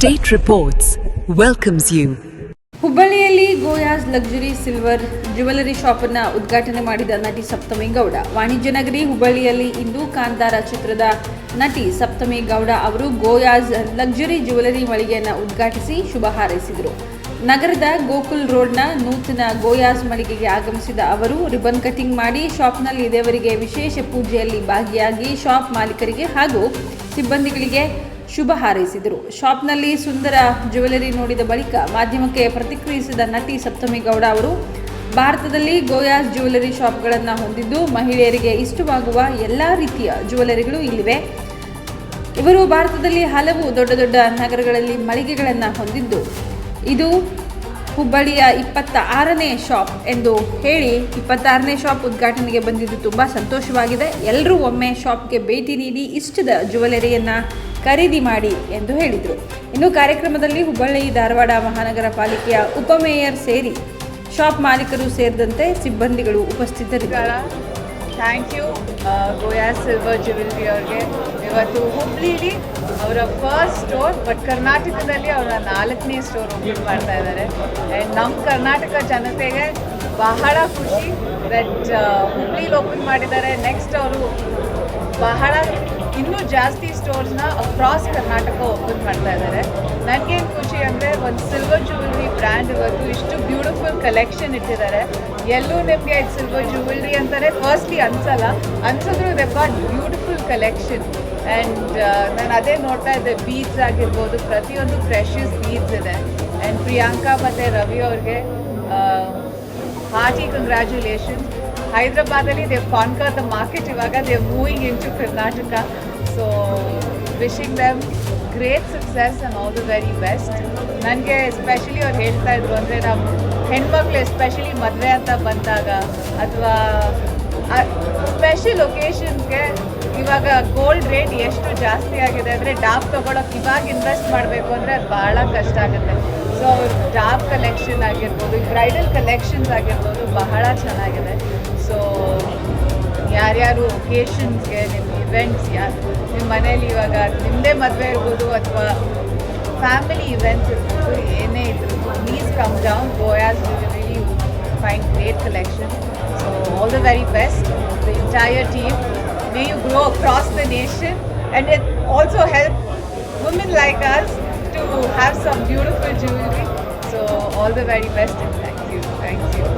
State Reports welcomes you. ಹುಬ್ಬಳ್ಳಿಯಲ್ಲಿ ಗೋಯಾಸ್ luxury silver jewellery shop ಅನ್ನು ಉದ್ಘಾಟನೆ ಮಾಡಿದ ನಟಿ ಸಪ್ತಮಿ ಗೌಡ. ವಾಣಿಜ್ಯ ನಗರಿ ಹುಬ್ಬಳ್ಳಿಯಲ್ಲಿ ಇಂದು ಕಾಂತಾರ ಚಿತ್ರದ ನಟಿ ಸಪ್ತಮಿ ಗೌಡ ಅವರು ಗೋಯಾಸ್ ಲಕ್ಸುರಿ ಜ್ಯುವೆಲರಿ ಮಳಿಗೆಯನ್ನು ಉದ್ಘಾಟಿಸಿ ಶುಭ ಹಾರೈಸಿದರು. ನಗರದ ಗೋಕುಲ್ ರೋಡ್ನ ನೂತನ ಗೋಯಾಸ್ ಮಳಿಗೆಗೆ ಆಗಮಿಸಿದ ಅವರು ರಿಬನ್ ಕಟಿಂಗ್ ಮಾಡಿ ಶಾಪ್ನಲ್ಲಿ ದೇವರಿಗೆ ವಿಶೇಷ ಪೂಜೆಯಲ್ಲಿ ಭಾಗಿಯಾಗಿ ಶಾಪ್ ಮಾಲೀಕರಿಗೆ ಹಾಗೂ ಸಿಬ್ಬಂದಿಗಳಿಗೆ ಶುಭ ಹಾರೈಸಿದರು. ಶಾಪ್ನಲ್ಲಿ ಸುಂದರ ಜ್ಯುವೆಲರಿ ನೋಡಿದ ಬಳಿಕ ಮಾಧ್ಯಮಕ್ಕೆ ಪ್ರತಿಕ್ರಿಯಿಸಿದ ನಟಿ ಸಪ್ತಮಿ ಗೌಡ ಅವರು ಭಾರತದಲ್ಲಿ ಗೋಯಾಸ್ ಜ್ಯುವೆಲರಿ ಶಾಪ್ಗಳನ್ನು ಹೊಂದಿದ್ದು ಮಹಿಳೆಯರಿಗೆ ಇಷ್ಟವಾಗುವ ಎಲ್ಲ ರೀತಿಯ ಜ್ಯುವೆಲರಿಗಳು ಇಲ್ಲಿವೆ. ಇವರು ಭಾರತದಲ್ಲಿ ಹಲವು ದೊಡ್ಡ ದೊಡ್ಡ ನಗರಗಳಲ್ಲಿ ಮಳಿಗೆಗಳನ್ನು ಹೊಂದಿದ್ದು ಇದು ಹುಬ್ಬಳ್ಳಿಯ 26ನೇ ಶಾಪ್ ಎಂದು ಹೇಳಿ 26ನೇ ಶಾಪ್ ಉದ್ಘಾಟನೆಗೆ ಬಂದಿದ್ದು ತುಂಬ ಸಂತೋಷವಾಗಿದೆ. ಎಲ್ಲರೂ ಒಮ್ಮೆ ಶಾಪ್ಗೆ ಭೇಟಿ ನೀಡಿ ಇಷ್ಟದ ಜ್ಯುವೆಲರಿಯನ್ನು ಖರೀದಿ ಮಾಡಿ ಎಂದು ಹೇಳಿದರು. ಇನ್ನು ಕಾರ್ಯಕ್ರಮದಲ್ಲಿ ಹುಬ್ಬಳ್ಳಿ ಧಾರವಾಡ ಮಹಾನಗರ ಪಾಲಿಕೆಯ ಉಪಮೇಯರ್ ಸೇರಿ ಶಾಪ್ ಮಾಲೀಕರು ಸೇರಿದಂತೆ ಸಿಬ್ಬಂದಿಗಳು ಉಪಸ್ಥಿತರಿದ್ದಾರೆ. ಥ್ಯಾಂಕ್ ಯು ಗೋಯಾಸ್ ಸಿಲ್ವರ್ ಜ್ಯುವೆಲರಿ ಅವ್ರಿಗೆ. ಇವತ್ತು ಹುಬ್ಳಿಲಿ ಅವರ ಫಸ್ಟ್ ಸ್ಟೋರ್, ಬಟ್ ಕರ್ನಾಟಕದಲ್ಲಿ ಅವರ 4ನೇ ಸ್ಟೋರ್ ಓಪನ್ ಮಾಡ್ತಾ ಇದ್ದಾರೆ. ಆ್ಯಂಡ್ ನಮ್ಮ ಕರ್ನಾಟಕ ಜನತೆಗೆ ಬಹಳ ಖುಷಿ ದಟ್ ಹುಬ್ಳಿಲಿ ಓಪನ್ ಮಾಡಿದ್ದಾರೆ. ನೆಕ್ಸ್ಟ್ ಅವರು ಬಹಳ ಇನ್ನೂ ಜಾಸ್ತಿ ಸ್ಟೋರ್ಸ್ನ ಅಕ್ರಾಸ್ ಕರ್ನಾಟಕ ಓಪನ್ ಮಾಡ್ತಾ ಇದ್ದಾರೆ. ನನಗೇನು ಖುಷಿ ಅಂದರೆ ಒಂದು ಸಿಲ್ವರ್ ಜ್ಯುವೆಲ್ರಿ ಬ್ರ್ಯಾಂಡ್ ಇವತ್ತು ಇಷ್ಟು ಬ್ಯೂಟಿಫುಲ್ ಕಲೆಕ್ಷನ್ ಇಟ್ಟಿದ್ದಾರೆ. ಎಲ್ಲೂ ನಿಮಗೆ ಇದು ಸಿಲ್ವರ್ ಜ್ಯುವೆಲ್ರಿ ಅಂತಾರೆ ಫಸ್ಟ್ಲಿ ಅನ್ಸಿದ್ರು they got beautiful collection. And ನಾನು ಅದೇ ನೋಡ್ತಾ ಇದ್ದೆ, ಬೀಡ್ಸ್ ಆಗಿರ್ಬೋದು, ಪ್ರತಿಯೊಂದು ಫ್ರೆಶಸ್ ಬೀಡ್ಸ್ ಇದೆ. ಆ್ಯಂಡ್ ಪ್ರಿಯಾಂಕಾ ಮತ್ತು ರವಿ ಅವ್ರಿಗೆ ಹಾರ್ಟಿ ಕಂಗ್ರ್ಯಾಚುಲೇಷನ್ಸ್. ಹೈದ್ರಾಬಾದಲ್ಲಿ ದೇ ಕಾನ್ಕರ್ ದ ಮಾರ್ಕೆಟ್, ಇವಾಗ they moving into Karnataka. So wishing them great success and all the very best. ನನಗೆ ಎಸ್ಪೆಷಲಿ ಅವ್ರು ಹೇಳ್ತಾ ಇದ್ರು ಅಂದರೆ ನಮ್ಮ ಹೆಣ್ಮಕ್ಳು ಎಸ್ಪೆಷಲಿ ಮದುವೆ ಅಂತ ಬಂದಾಗ ಅಥವಾ ಸ್ಪೆಷಲ್ ಒಕೇಶನ್ಸ್ಗೆ ಇವಾಗ ಗೋಲ್ಡ್ ರೇಟ್ ಎಷ್ಟು ಜಾಸ್ತಿ ಆಗಿದೆ ಅಂದರೆ ಡಾಬ್ ತೊಗೊಳಕ್ಕೆ ಇವಾಗ ಇನ್ವೆಸ್ಟ್ ಮಾಡಬೇಕು ಅಂದರೆ ಅದು ಭಾಳ ಕಷ್ಟ ಆಗುತ್ತೆ. ಸೊ ಅವ್ರ ಡಾಬ್ ಕಲೆಕ್ಷನ್ ಆಗಿರ್ಬೋದು, ಬ್ರೈಡಲ್ ಕಲೆಕ್ಷನ್ಸ್ ಆಗಿರ್ಬೋದು ಬಹಳ ಚೆನ್ನಾಗಿದೆ. ಸೊ ಯಾರ್ಯಾರು ಒಕೇಶನ್ಸ್ಗೆ, ನಿಮ್ಮ ಇವೆಂಟ್ಸ್, ನಿಮ್ಮ ಮನೇಲಿ ಇವಾಗ ನಿಮ್ಮದೇ ಮದುವೆ ಇರ್ಬೋದು ಅಥವಾ ಫ್ಯಾಮಿಲಿ ಇವೆಂಟ್ಸ್ ಇರ್ಬೋದು, ಏನೇ ಇದ್ರು please come down Goyas jewellery, find great collection. So all the very best the entire team. May you grow across the nation and it also help women like us to have some beautiful jewelry. So all the very best and thank you.